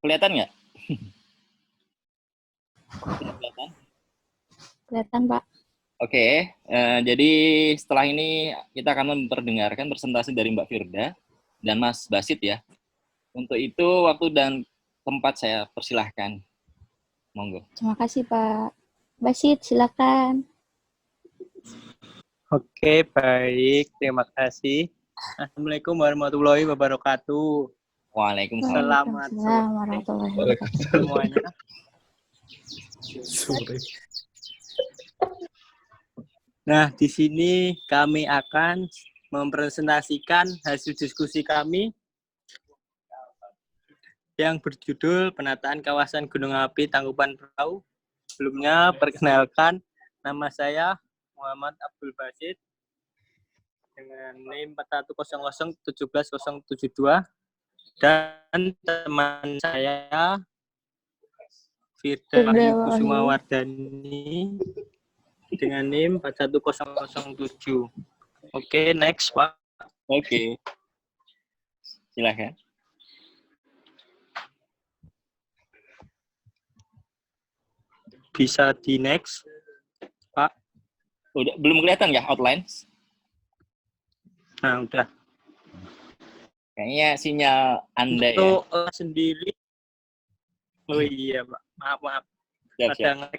Kelihatan nggak? Kelihatan? Kelihatan, Pak. Oke, jadi setelah ini kita akan memperdengarkan presentasi dari Mbak Firda dan Mas Basit ya. Untuk itu waktu dan tempat saya persilahkan. Monggo. Terima kasih, Pak. Basit, silakan. Oke, baik. Terima kasih. Assalamualaikum warahmatullahi wabarakatuh. Waalaikumsalam. Selamat Waalaikumsalam warahmatullahi wabarakatuh. semuanya. Nah, di sini kami akan mempresentasikan hasil diskusi kami yang berjudul Penataan Kawasan Gunung Api Tangkuban Perahu. Sebelumnya, perkenalkan, nama saya Muhammad Abdul Basit dengan NIM 4100171072 dan teman saya Firda Wahyu Kusuma Wardani dengan NIM 41007. Oke, next, Pak. Oke. Silakan. Bisa di next, Pak. Udah belum kelihatan ya outline? Nah, udah. Kayaknya sinyal Anda ya. Untuk sendiri. Oh iya, Pak. Maaf. Siap. Ada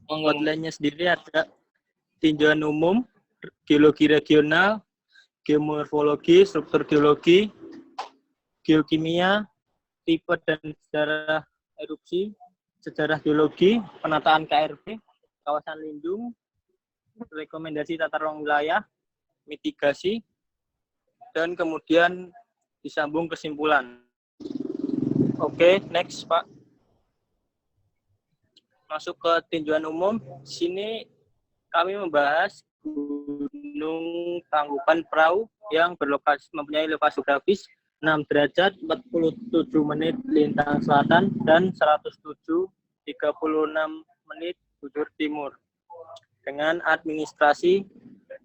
outline-nya sendiri ada tinjauan umum, geologi regional, geomorfologi, struktur geologi, geokimia, tipe dan sejarah erupsi, sejarah geologi, penataan KRB, kawasan lindung, rekomendasi tata ruang wilayah, mitigasi, dan kemudian disambung kesimpulan. Oke, next, Pak. Masuk ke tinjauan umum. Sini kami membahas Gunung Tangkuban Perahu yang mempunyai elevasi geografis 6 derajat 47 menit lintang selatan dan 107 36 menit bujur timur dengan administrasi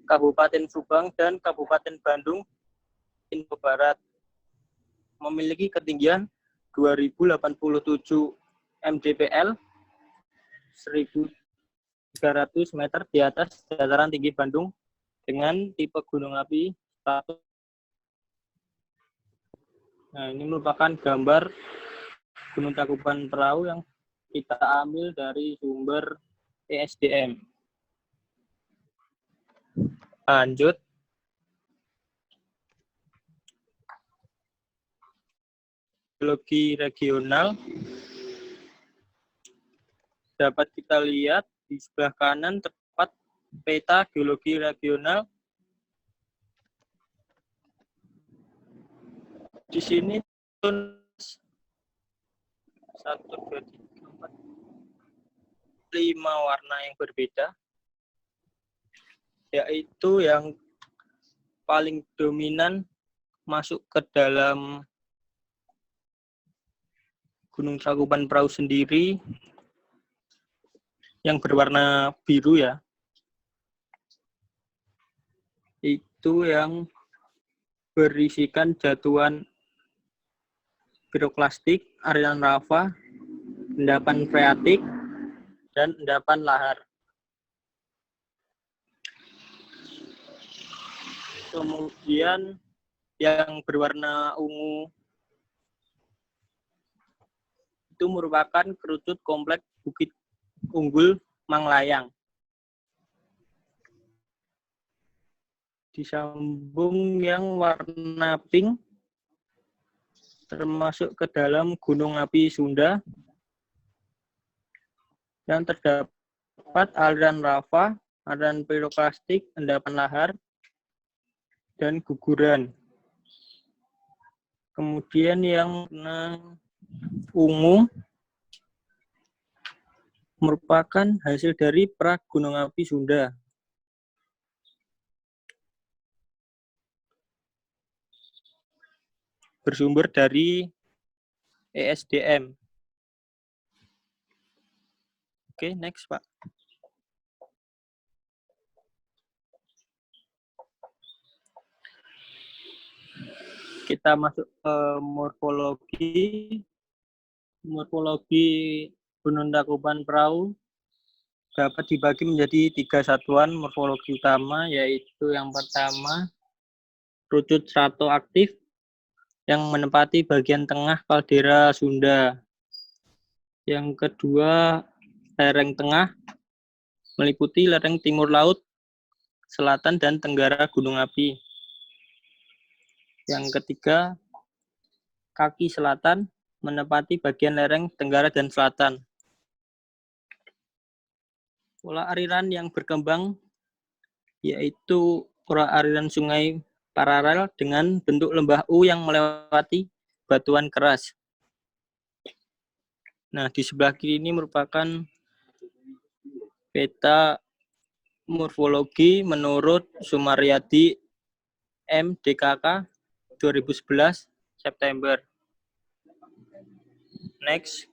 Kabupaten Subang dan Kabupaten Bandung Indonesia Barat, memiliki ketinggian 2087 mdpl 1.300 meter di atas dataran tinggi Bandung dengan tipe gunung api status. Nah, ini merupakan gambar Gunung Tangkuban Perahu yang kita ambil dari sumber ESDM. Lanjut. Geologi regional. Dapat kita lihat di sebelah kanan terdapat peta geologi regional. Di sini 1, 2, 3, 4, 5 warna yang berbeda, yaitu yang paling dominan masuk ke dalam Gunung Tangkuban Perahu sendiri yang berwarna biru ya. Itu yang berisikan jatuhan piroklastik, aliran lava, endapan freatik, dan endapan lahar. Kemudian yang berwarna ungu itu merupakan kerucut kompleks Bukit Unggul Manglayang. Disambung yang warna pink termasuk ke dalam Gunung Api Sunda yang terdapat aliran lava, aliran piroklastik, endapan lahar, dan guguran. Kemudian yang warna ungu merupakan hasil dari pra Gunung Api Sunda. Bersumber dari ESDM. Oke, next, Pak. kita masuk ke morfologi. Morfologi Gunung Tangkuban Perahu dapat dibagi menjadi 3 satuan morfologi utama, yaitu yang pertama rucut stratoaktif yang menempati bagian tengah kaldera Sunda. Yang kedua lereng tengah meliputi lereng timur laut, selatan, dan tenggara gunung api. Yang ketiga, kaki selatan menempati bagian lereng tenggara dan selatan. Pola aliran yang berkembang yaitu pola aliran sungai paralel dengan bentuk lembah U yang melewati batuan keras. Nah, di sebelah kiri ini merupakan peta morfologi menurut Sumaryadi MDKK 2011 September. Next.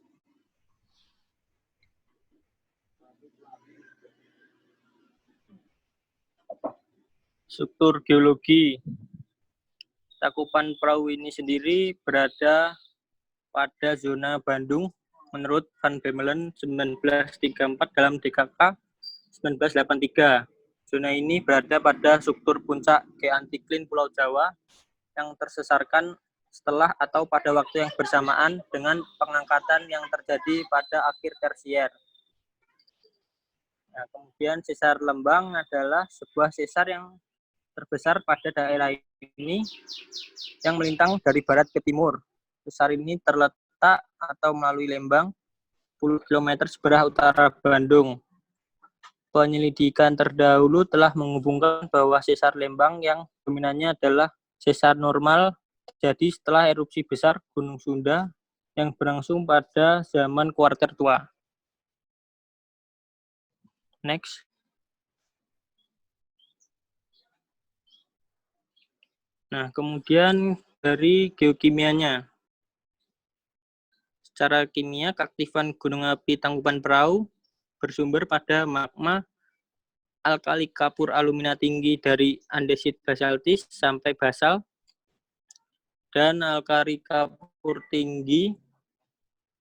Struktur geologi. Tangkuban Perahu ini sendiri berada pada zona Bandung menurut Van Bemmelen 1934 dalam DKK 1983. Zona ini berada pada struktur puncak geantiklin Pulau Jawa yang tersesarkan setelah atau pada waktu yang bersamaan dengan pengangkatan yang terjadi pada akhir tersier. Nah, kemudian sesar Lembang adalah sebuah sesar yang terbesar pada daerah ini yang melintang dari barat ke timur. Sesar ini terletak atau melalui Lembang 10 km sebelah utara Bandung. Penyelidikan terdahulu telah menghubungkan bahwa sesar Lembang yang dominannya adalah sesar normal terjadi setelah erupsi besar Gunung Sunda yang berlangsung pada zaman Kuarter Tua. Next. Nah, kemudian dari geokimianya. Secara kimia, keaktifan gunung api Tangkuban Perahu bersumber pada magma alkali kapur alumina tinggi dari andesit basaltis sampai basal dan alkali kapur tinggi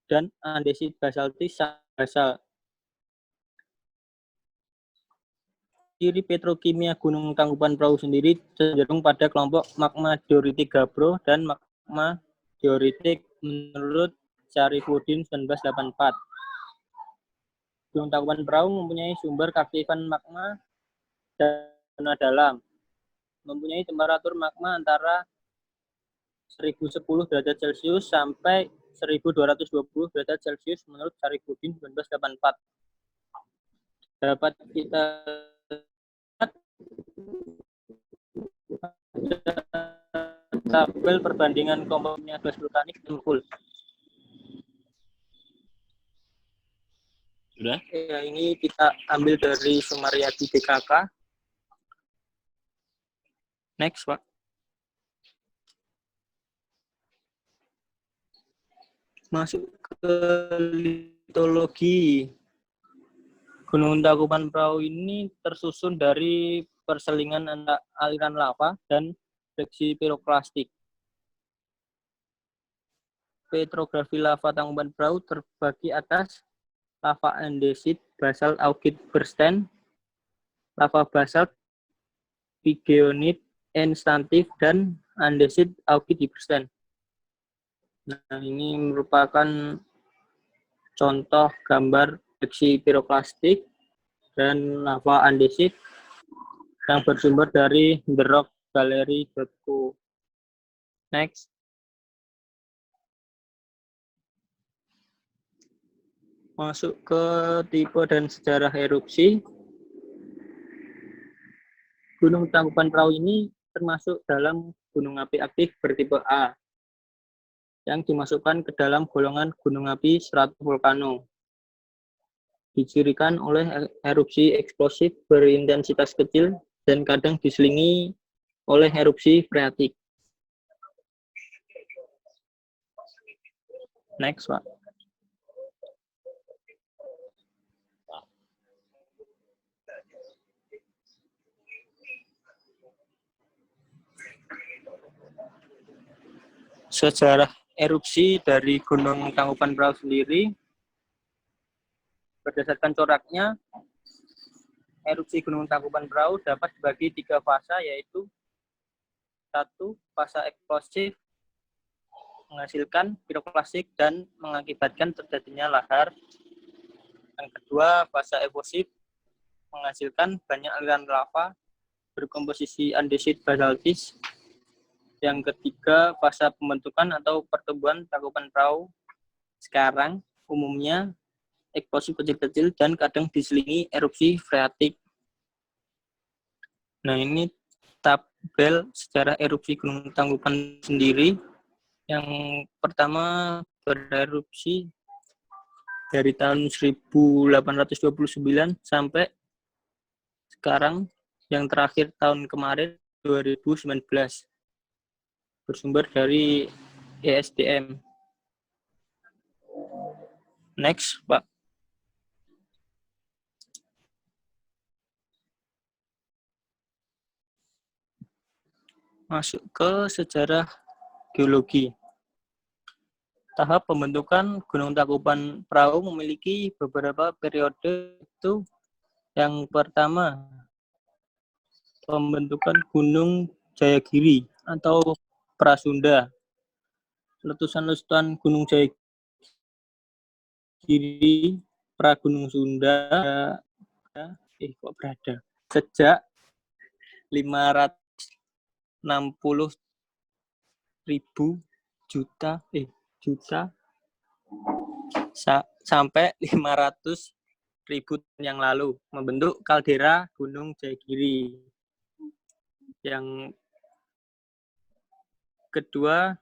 dan andesit basaltis sampai basal. Ciri petrokimia Gunung Tangkuban Perahu sendiri cenderung pada kelompok magma dioritik Gabbro dan magma dioritik menurut Syarifuddin 1984. Gunung Tangkuban Perahu mempunyai sumber keaktifan magma zona dalam, mempunyai temperatur magma antara 1010 derajat Celcius sampai 1220 derajat Celcius menurut Syarifuddin 1984. Dapat kita tabel perbandingan komposisinya gas vulkanik dan full. Sudah? Ya, ini kita ambil dari Sumaryadi DKK. Next, Pak. Masuk ke litologi. Gunung Tangkuban Perahu ini tersusun dari perselingan antara aliran lava dan fleksi piroklastik. Petrografi lava Tangkuban Perahu terbagi atas lava andesit basalt augit bernstein, lava basalt pigeonit instantif, dan andesit augit bernstein. Nah, ini merupakan contoh gambar fleksi piroklastik dan lava andesit yang bersumber dari therockgallery.co. Next. Masuk ke tipe dan sejarah erupsi. Gunung Tangkuban Perahu ini termasuk dalam gunung api aktif bertipe A yang dimasukkan ke dalam golongan gunung api stratovulkano. Dicirikan oleh erupsi eksplosif berintensitas kecil dan kadang diselingi oleh erupsi freatik. Next, Pak. sejarah erupsi dari Gunung Tangkuban Perahu sendiri, berdasarkan coraknya, erupsi Gunung Tangkuban Perahu dapat dibagi 3 fase, yaitu 1. Fase eksplosif, menghasilkan piroklastik dan mengakibatkan terjadinya lahar. Yang kedua, fase evosif, menghasilkan banyak aliran lava berkomposisi andesit basaltis. Yang ketiga, fase pembentukan atau pertumbuhan Tangkuban Perahu sekarang umumnya eksplosif kecil-kecil dan kadang diselingi erupsi freatik. Nah, ini tabel sejarah erupsi Gunung Tangkuban sendiri. Yang pertama bererupsi dari tahun 1829 sampai sekarang, yang terakhir tahun kemarin 2019. Bersumber dari ESDM. Next, Pak. Masuk ke sejarah geologi. Tahap pembentukan Gunung Tangkuban Perahu memiliki beberapa periode. Itu yang pertama, pembentukan Gunung Jayagiri atau Prasunda. Letusan-letusan Gunung Jayagiri, Pragunung Sunda, kok berada? Sejak 560.000 juta sampai 500.000 tahun yang lalu membentuk kaldera Gunung Jayagiri. Yang kedua,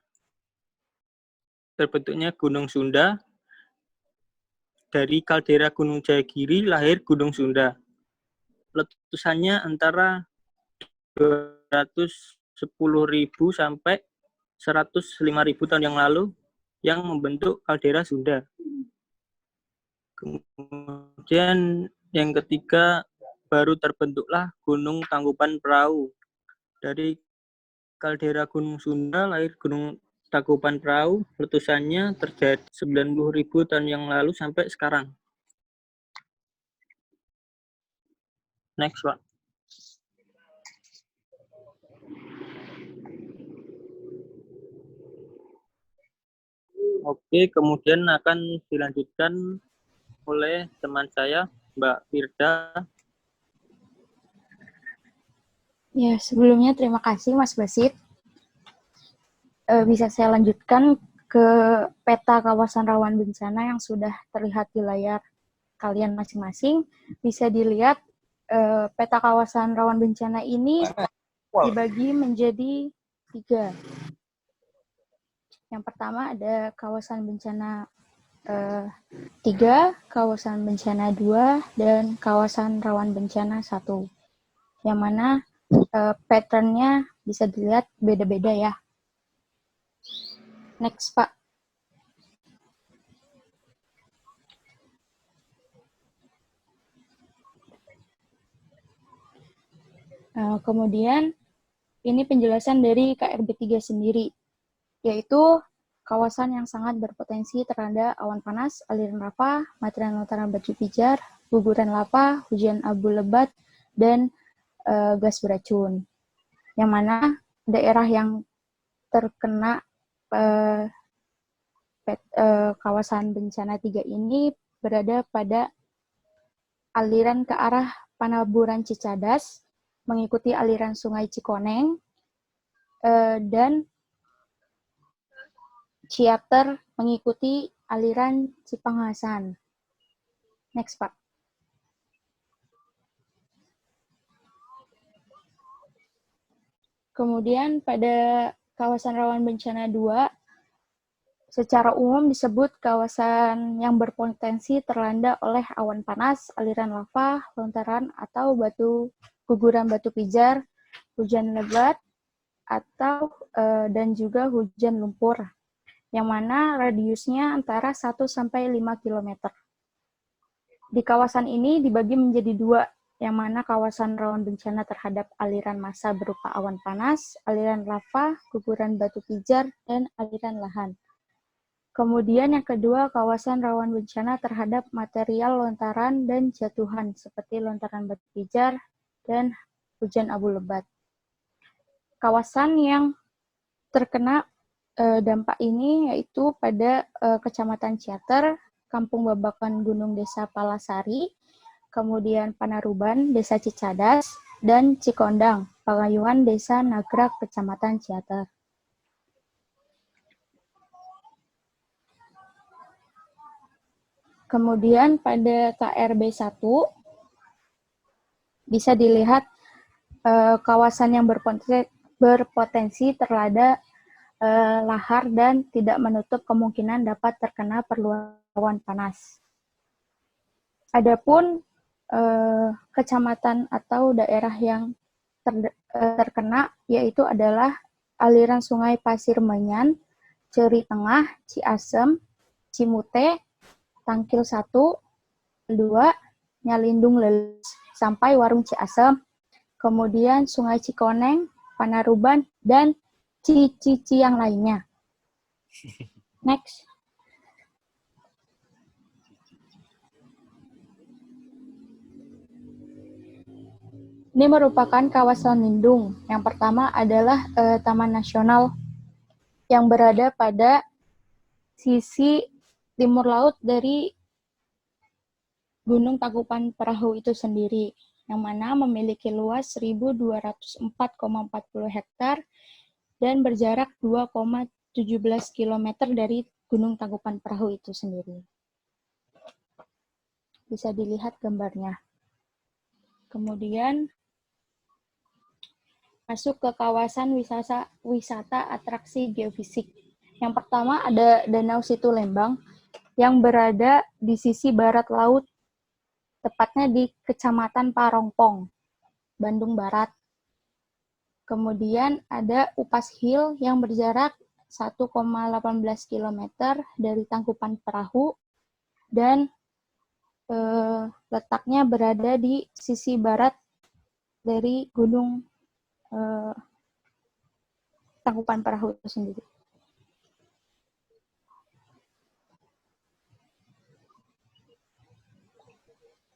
terbentuknya Gunung Sunda. Dari kaldera Gunung Jayagiri lahir Gunung Sunda. Letusannya antara 210.000 sampai 105.000 tahun yang lalu yang membentuk kaldera Sunda. Kemudian yang ketiga, baru terbentuklah Gunung Tangkuban Perahu. Dari kaldera Gunung Sunda lahir Gunung Tangkuban Perahu, letusannya terjadi 90.000 tahun yang lalu sampai sekarang. Next, Pak. Oke, kemudian akan dilanjutkan oleh teman saya, Mbak Firda. Ya, sebelumnya terima kasih Mas Basit. Bisa saya lanjutkan ke peta kawasan rawan bencana yang sudah terlihat di layar kalian masing-masing. Bisa dilihat peta kawasan rawan bencana ini dibagi menjadi 3. Yang pertama ada kawasan bencana 3, kawasan bencana 2, dan kawasan rawan bencana 1. Yang mana pattern-nya bisa dilihat beda-beda ya. Next, Pak. Kemudian, ini penjelasan dari KRB 3 sendiri, yaitu kawasan yang sangat berpotensi terhadap awan panas, aliran lava, material lontaran batu pijar, guguran lava, hujan abu lebat, dan gas beracun. Yang mana daerah yang terkena kawasan bencana 3 ini berada pada aliran ke arah Panaburan Cicadas, mengikuti aliran Sungai Cikoneng, dan Ciater mengikuti aliran Cipangasan. Next, Pak. Kemudian pada kawasan rawan bencana 2, secara umum disebut kawasan yang berpotensi terlanda oleh awan panas, aliran lava, lontaran atau guguran batu pijar, hujan lebat, atau dan juga hujan lumpur, yang mana radiusnya antara 1 sampai 5 km. Di kawasan ini dibagi menjadi 2, yang mana kawasan rawan bencana terhadap aliran massa berupa awan panas, aliran lava, guguran batu pijar, dan aliran lahan. Kemudian yang kedua, kawasan rawan bencana terhadap material lontaran dan jatuhan, seperti lontaran batu pijar dan hujan abu lebat. Kawasan yang terkena dampak ini yaitu pada Kecamatan Ciater, Kampung Babakan Gunung Desa Palasari, kemudian Panaruban, Desa Cicadas, dan Cikondang, Pagayuhan Desa Nagrak, Kecamatan Ciater. Kemudian pada KRB 1 bisa dilihat kawasan yang berpotensi terlada lahar dan tidak menutup kemungkinan dapat terkena perluasan awan panas. Adapun kecamatan atau daerah yang terkena yaitu adalah aliran Sungai Pasir Menyan, Ceri Tengah, Ciasem, Cimute, Tangkil 1, 2, Nyalindung Lelis, sampai Warung Ciasem, kemudian Sungai Cikoneng, Panaruban, dan Cici yang lainnya. Next. Ini merupakan kawasan lindung. Yang pertama adalah Taman Nasional yang berada pada sisi timur laut dari Gunung Tangkuban Perahu itu sendiri, yang mana memiliki luas 1.204,40 hektar dan berjarak 2,17 km dari Gunung Tangkuban Perahu itu sendiri. Bisa dilihat gambarnya. Kemudian masuk ke kawasan wisata atraksi geofisik. Yang pertama ada Danau Situ Lembang yang berada di sisi barat laut, tepatnya di Kecamatan Parongpong, Bandung Barat. Kemudian ada Upas Hill yang berjarak 1,18 km dari Tangkuban Perahu dan letaknya berada di sisi barat dari Gunung Tangkuban Perahu itu sendiri.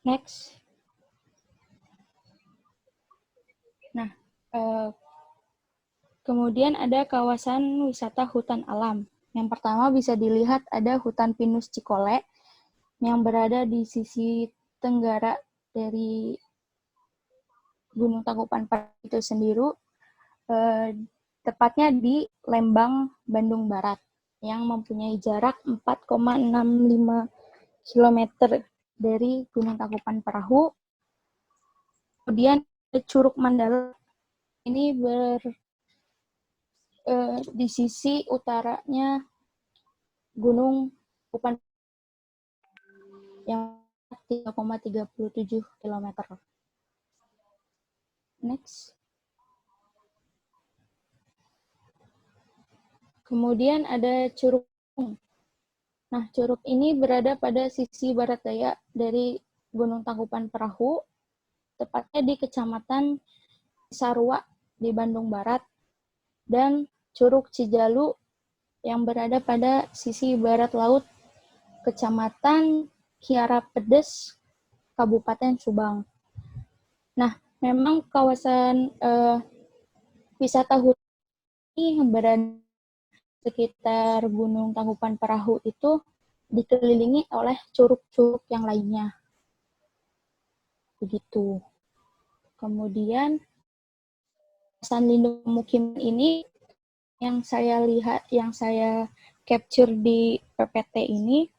Next. Nah, kemudian ada kawasan wisata hutan alam. Yang pertama bisa dilihat ada Hutan Pinus Cikole yang berada di sisi tenggara dari Gunung Tangkuban Perahu itu sendiri, tepatnya di Lembang, Bandung Barat, yang mempunyai jarak 4,65 km dari Gunung Tangkuban Perahu. Kemudian Curug Mandala ini di sisi utaranya Gunung Tangkuban yang 3,37 km. Next. Kemudian ada Curug. Nah, curug ini berada pada sisi barat daya dari Gunung Tangkuban Perahu, tepatnya di Kecamatan Sarua di Bandung Barat, dan Curug Cijalu yang berada pada sisi barat laut Kecamatan Kiara Pedes, Kabupaten Subang. Nah, memang kawasan wisata hutan ini yang berada sekitar Gunung Tangkuban Perahu itu dikelilingi oleh curug-curug yang lainnya. Begitu. Kemudian kawasan lindung pemukiman ini yang saya lihat, yang saya capture di PPT ini,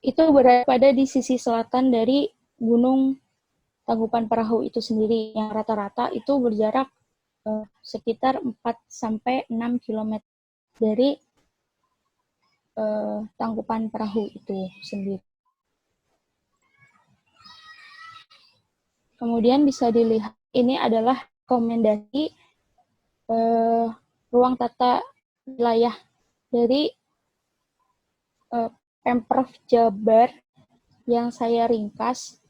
itu berada pada di sisi selatan dari Gunung Tangkuban Perahu itu sendiri, yang rata-rata itu berjarak sekitar 4-6 km dari Tangkuban Perahu itu sendiri. Kemudian bisa dilihat, ini adalah rekomendasi ruang tata wilayah dari Pemprov Jabar yang saya ringkas.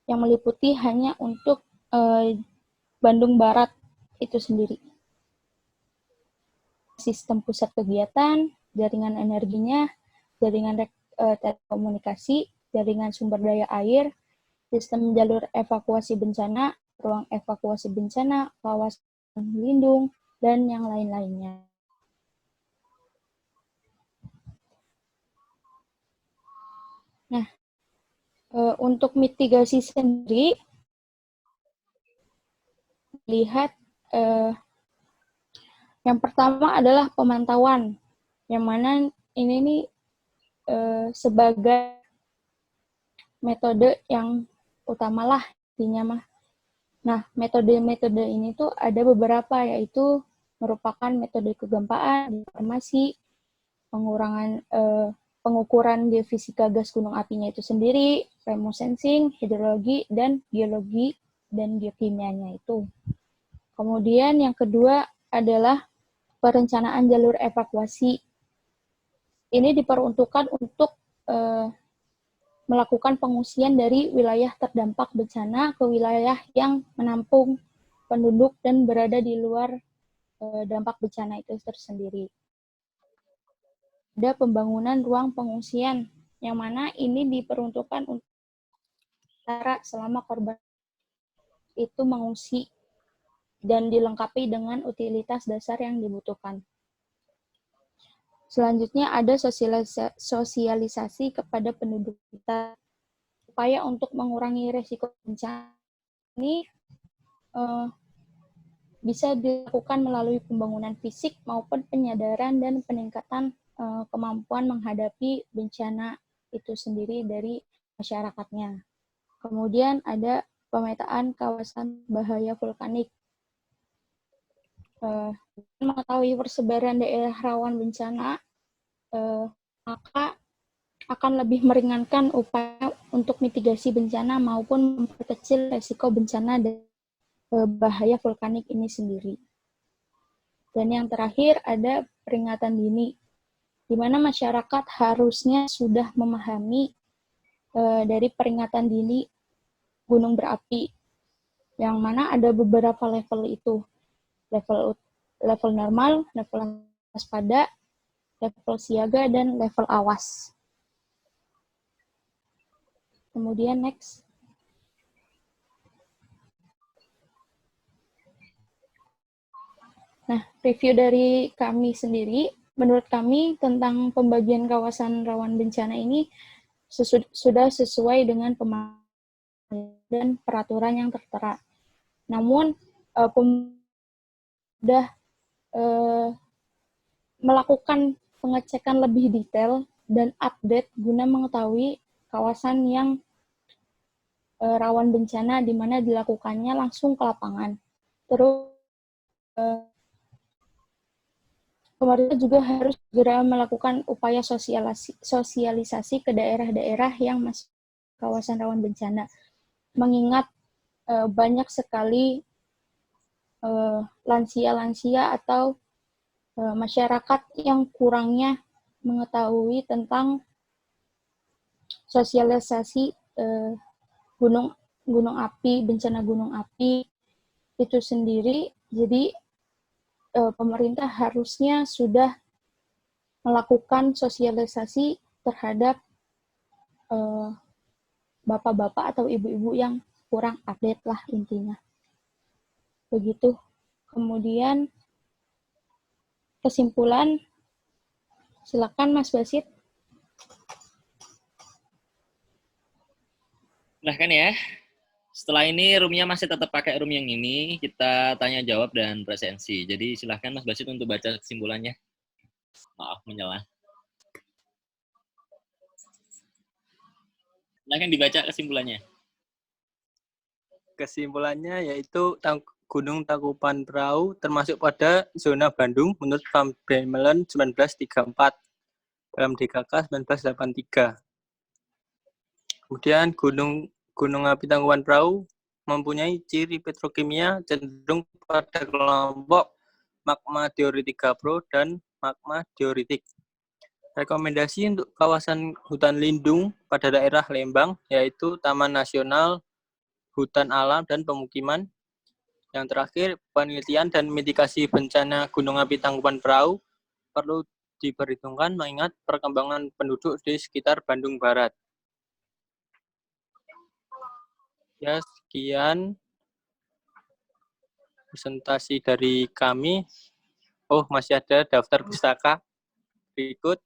yang meliputi hanya untuk Bandung Barat itu sendiri. Sistem pusat kegiatan, jaringan energinya, jaringan telekomunikasi, jaringan sumber daya air, sistem jalur evakuasi bencana, ruang evakuasi bencana, kawasan lindung, dan yang lain-lainnya. Nah, untuk mitigasi sendiri, lihat yang pertama adalah pemantauan, yang mana ini nih sebagai metode yang utamalah intinya mah. Nah, metode-metode ini tuh ada beberapa, yaitu merupakan metode kegempaan, informasi, pengukuran geofisika gas gunung apinya itu sendiri, remote sensing, hidrologi, dan geologi dan geokimianya itu. Kemudian yang kedua adalah perencanaan jalur evakuasi. Ini diperuntukkan untuk melakukan pengungsian dari wilayah terdampak bencana ke wilayah yang menampung penduduk dan berada di luar dampak bencana itu tersendiri. Ada pembangunan ruang pengungsian, yang mana ini diperuntukkan untuk selama korban itu mengungsi dan dilengkapi dengan utilitas dasar yang dibutuhkan. Selanjutnya ada sosialisasi kepada penduduk kita. Upaya untuk mengurangi risiko bencana ini bisa dilakukan melalui pembangunan fisik maupun penyadaran dan peningkatan kemampuan menghadapi bencana itu sendiri dari masyarakatnya. Kemudian ada pemetaan kawasan bahaya vulkanik. Mengetahui persebaran daerah rawan bencana, maka akan lebih meringankan upaya untuk mitigasi bencana maupun memperkecil risiko bencana dan bahaya vulkanik ini sendiri. Dan yang terakhir ada peringatan dini, di mana masyarakat harusnya sudah memahami dari peringatan dini gunung berapi, yang mana ada beberapa level itu. Level normal, level waspada, level siaga, dan level awas. Kemudian next. Nah, review dari kami sendiri, menurut kami tentang pembagian kawasan rawan bencana ini sudah sesuai dengan dan peraturan yang tertera. Namun, sudah melakukan pengecekan lebih detail dan update guna mengetahui kawasan yang rawan bencana, di mana dilakukannya langsung ke lapangan. Terus, pemerintah juga harus segera melakukan upaya sosialisasi ke daerah-daerah yang masuk kawasan rawan bencana. Mengingat banyak sekali lansia-lansia atau masyarakat yang kurangnya mengetahui tentang sosialisasi gunung api, bencana gunung api itu sendiri. Jadi pemerintah harusnya sudah melakukan sosialisasi terhadap bapak-bapak atau ibu-ibu yang kurang update lah intinya. Begitu. Kemudian kesimpulan, silakan Mas Basit. Silahkan ya. Setelah ini roomnya masih tetap pakai room yang ini, kita tanya jawab dan presensi. Jadi silahkan Mas Basit untuk baca kesimpulannya. Maaf menyela. Silahkan dibaca kesimpulannya. Kesimpulannya yaitu Gunung Tangkuban Perahu termasuk pada zona Bandung menurut Van Bemmelen 1934 dalam DKK 1983. Kemudian Gunung Api Tangkuban Perahu mempunyai ciri petrokimia cenderung pada kelompok magma dioritik gabro dan magma dioritik. Rekomendasi untuk kawasan hutan lindung pada daerah Lembang yaitu Taman Nasional hutan alam, dan pemukiman. Yang terakhir, penelitian dan mitigasi bencana Gunung Api Tangkuban Perahu perlu diperhitungkan mengingat perkembangan penduduk di sekitar Bandung Barat. Ya, sekian presentasi dari kami. Oh, masih ada daftar pustaka berikut.